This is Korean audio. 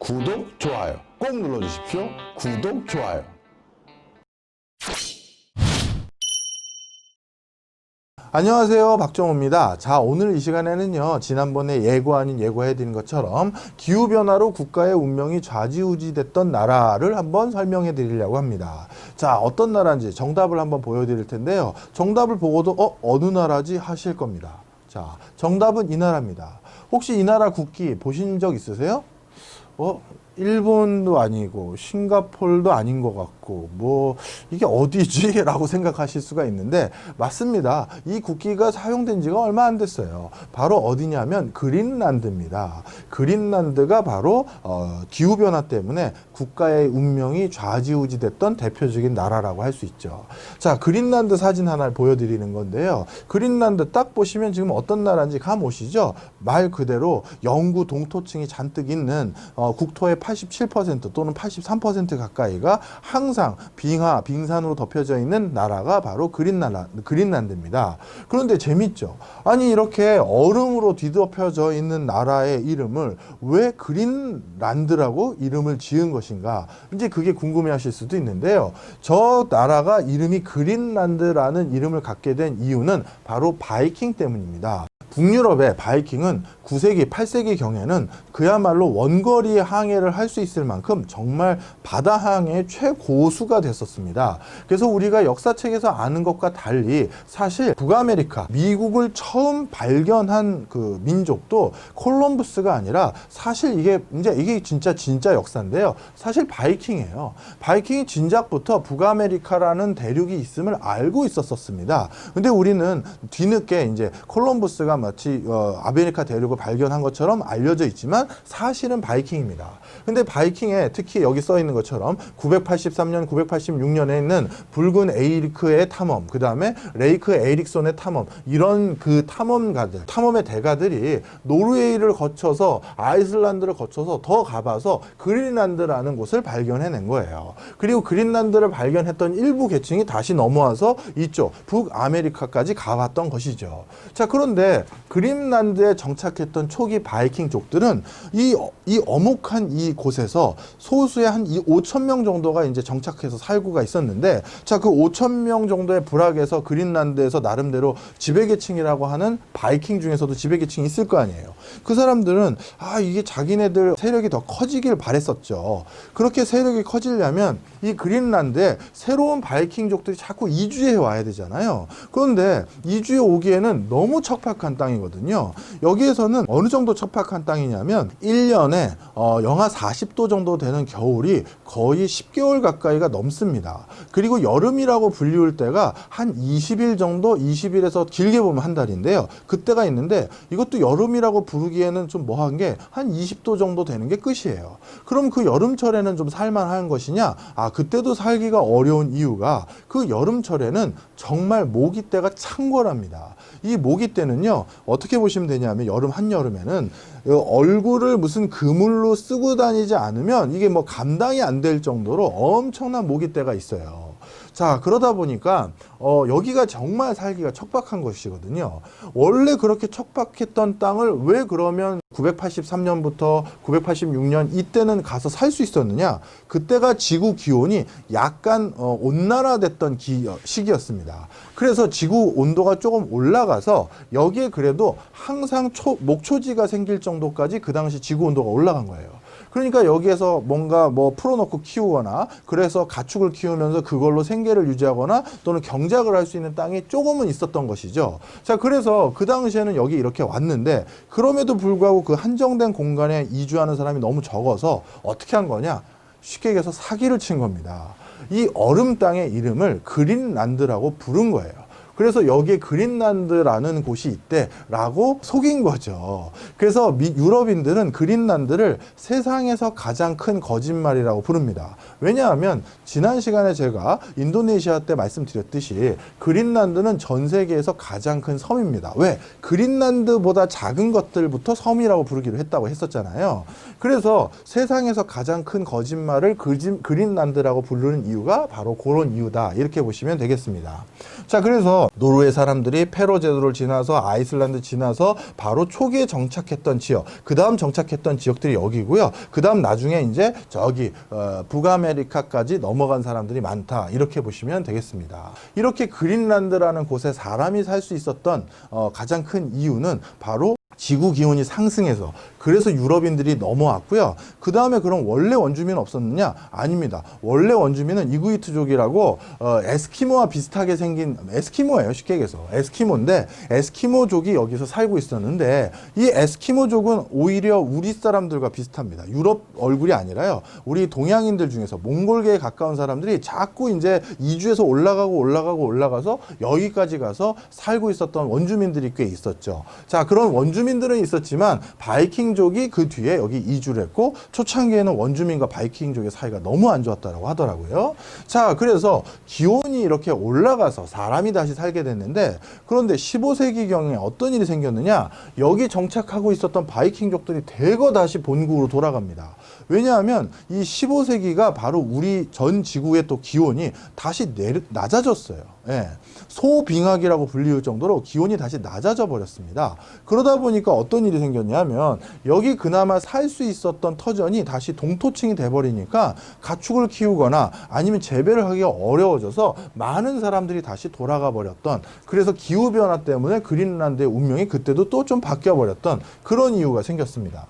구독, 좋아요 꼭 눌러주십시오. 구독, 좋아요. 안녕하세요, 박정호입니다. 자, 오늘 이 시간에는요, 지난번에 예고 아닌 예고해드린 것처럼 기후변화로 국가의 운명이 좌지우지됐던 나라를 한번 설명해 드리려고 합니다. 자, 어떤 나라인지 정답을 한번 보여드릴 텐데요. 정답을 보고도 어느 나라지 하실 겁니다. 자, 정답은 이 나라입니다. 혹시 이 나라 국기 보신 적 있으세요? 일본도 아니고 싱가포르도 아닌 것 같고 뭐 이게 어디지? 라고 생각하실 수가 있는데 맞습니다. 이 국기가 사용된 지가 얼마 안 됐어요. 바로 어디냐면 그린란드입니다. 그린란드가 바로 기후변화 때문에 국가의 운명이 좌지우지됐던 대표적인 나라라고 할 수 있죠. 자, 그린란드 사진 하나 보여드리는 건데요. 그린란드 딱 보시면 지금 어떤 나라인지 감 오시죠? 말 그대로 영구 동토층이 잔뜩 있는 국토의 87% 또는 83% 가까이가 항상 빙산으로 덮여져 있는 나라가 바로 그린란드입니다. 그런데 재밌죠? 아니 이렇게 얼음으로 뒤덮여져 있는 나라의 이름을 왜 그린란드라고 이름을 지은 것인가? 이제 그게 궁금해하실 수도 있는데요. 저 나라가 이름이 그린란드라는 이름을 갖게 된 이유는 바로 바이킹 때문입니다. 북유럽의 바이킹은 9세기, 8세기 경에는 그야말로 원거리 항해를 할 수 있을 만큼 정말 바다 항해의 최고수가 됐었습니다. 그래서 우리가 역사책에서 아는 것과 달리 사실 북아메리카, 미국을 처음 발견한 그 민족도 콜럼부스가 아니라 사실 이게 진짜 역사인데요. 사실 바이킹이에요. 바이킹이 진작부터 북아메리카라는 대륙이 있음을 알고 있었습니다. 근데 우리는 뒤늦게 이제 콜럼부스가 마치 아메리카 대륙을 발견한 것처럼 알려져 있지만 사실은 바이킹입니다. 근데 바이킹에 특히 여기 써 있는 것처럼 983년, 986년에 있는 붉은 에이리크의 탐험, 그 다음에 레이크 에릭손의 탐험, 이런 그 탐험의 대가들이 노르웨이를 거쳐서 아이슬란드를 거쳐서 더 가봐서 그린란드라는 곳을 발견해낸 거예요. 그리고 그린란드를 발견했던 일부 계층이 다시 넘어와서 이쪽 북아메리카까지 가봤던 것이죠. 자, 그런데 그린란드에 정착했던 초기 바이킹족들은 이 어묵한 이 곳에서 소수의 한 5천 명 정도가 이제 정착해서 살고가 있었는데, 자, 그 5천 명 정도의 부락에서 그린란드에서 나름대로 지배계층이라고 하는 바이킹 중에서도 지배계층이 있을 거 아니에요. 그 사람들은 이게 자기네들 세력이 더 커지길 바랬었죠. 그렇게 세력이 커지려면 이 그린란드에 새로운 바이킹족들이 자꾸 이주해 와야 되잖아요. 그런데 이주해 오기에는 너무 척박한 땅이거든요. 여기에서는 어느 정도 척박한 땅이냐면 1년에 영하 40도 정도 되는 겨울이 거의 10개월 가까이가 넘습니다. 그리고 여름이라고 불리울 때가 한 20일 정도, 20일에서 길게 보면 한 달인데요. 그때가 있는데 이것도 여름이라고 부르기에는 좀 뭐한 게 한 20도 정도 되는 게 끝이에요. 그럼 그 여름철에는 좀 살만한 것이냐? 그때도 살기가 어려운 이유가 그 여름철에는 정말 모기때가 창궐합니다. 이 모기때는요, 어떻게 보시면 되냐면 한여름에는 얼굴을 무슨 그물로 쓰고 다니지 않으면 이게 뭐 감당이 안 될 정도로 엄청난 모기때가 있어요. 자, 그러다 보니까 여기가 정말 살기가 척박한 것이거든요. 원래 그렇게 척박했던 땅을 왜 그러면 983년부터 986년 이때는 가서 살 수 있었느냐? 그때가 지구 기온이 약간 온난화됐던 시기였습니다. 그래서 지구 온도가 조금 올라가서 여기에 그래도 항상 목초지가 생길 정도까지 그 당시 지구 온도가 올라간 거예요. 그러니까 여기에서 뭔가 풀어놓고 키우거나 그래서 가축을 키우면서 그걸로 생계를 유지하거나 또는 경작을 할 수 있는 땅이 조금은 있었던 것이죠. 자, 그래서 그 당시에는 여기 이렇게 왔는데 그럼에도 불구하고 그 한정된 공간에 이주하는 사람이 너무 적어서 어떻게 한 거냐? 쉽게 얘기해서 사기를 친 겁니다. 이 얼음 땅의 이름을 그린란드라고 부른 거예요. 그래서 여기에 그린란드라는 곳이 있대라고 속인 거죠. 그래서 유럽인들은 그린란드를 세상에서 가장 큰 거짓말이라고 부릅니다. 왜냐하면 지난 시간에 제가 인도네시아 때 말씀드렸듯이 그린란드는 전 세계에서 가장 큰 섬입니다. 왜? 그린란드보다 작은 것들부터 섬이라고 부르기로 했다고 했었잖아요. 그래서 세상에서 가장 큰 거짓말을 그린란드라고 부르는 이유가 바로 그런 이유다. 이렇게 보시면 되겠습니다. 자, 그래서 그래서 노르웨이 사람들이 페로 제도를 지나서 아이슬란드 지나서 바로 초기에 정착했던 지역, 그 다음 정착했던 지역들이 여기고요. 그 다음 나중에 이제 저기 북아메리카까지 넘어간 사람들이 많다, 이렇게 보시면 되겠습니다. 이렇게 그린란드라는 곳에 사람이 살 수 있었던 가장 큰 이유는 바로 지구 기온이 상승해서, 그래서 유럽인들이 넘어왔고요. 그 다음에 그럼 원래 원주민은 없었느냐? 아닙니다. 원래 원주민은 이구이트족이라고 에스키모와 비슷하게 생긴, 에스키모예요, 쉽게 얘기해서. 에스키모인데 에스키모족이 여기서 살고 있었는데, 이 에스키모족은 오히려 우리 사람들과 비슷합니다. 유럽 얼굴이 아니라요, 우리 동양인들 중에서 몽골계에 가까운 사람들이 자꾸 이제 이주해서 올라가서 여기까지 가서 살고 있었던 원주민들이 꽤 있었죠. 자, 그런 원주민들은 있었지만 바이킹족이 그 뒤에 여기 이주를 했고, 초창기에는 원주민과 바이킹족의 사이가 너무 안 좋았다고 하더라고요. 자, 그래서 기온이 이렇게 올라가서 사람이 다시 살게 됐는데, 그런데 15세기경에 어떤 일이 생겼느냐? 여기 정착하고 있었던 바이킹족들이 대거 다시 본국으로 돌아갑니다. 왜냐하면 이 15세기가 바로 우리 전 지구의 또 기온이 다시 낮아졌어요. 예. 소빙하기라고 불리울 정도로 기온이 다시 낮아져 버렸습니다. 그러다 보니까 어떤 일이 생겼냐면, 여기 그나마 살 수 있었던 터전이 다시 동토층이 돼버리니까 가축을 키우거나 아니면 재배를 하기가 어려워져서 많은 사람들이 다시 돌아가 버렸던, 그래서 기후변화 때문에 그린란드의 운명이 그때도 또 좀 바뀌어 버렸던 그런 이유가 생겼습니다.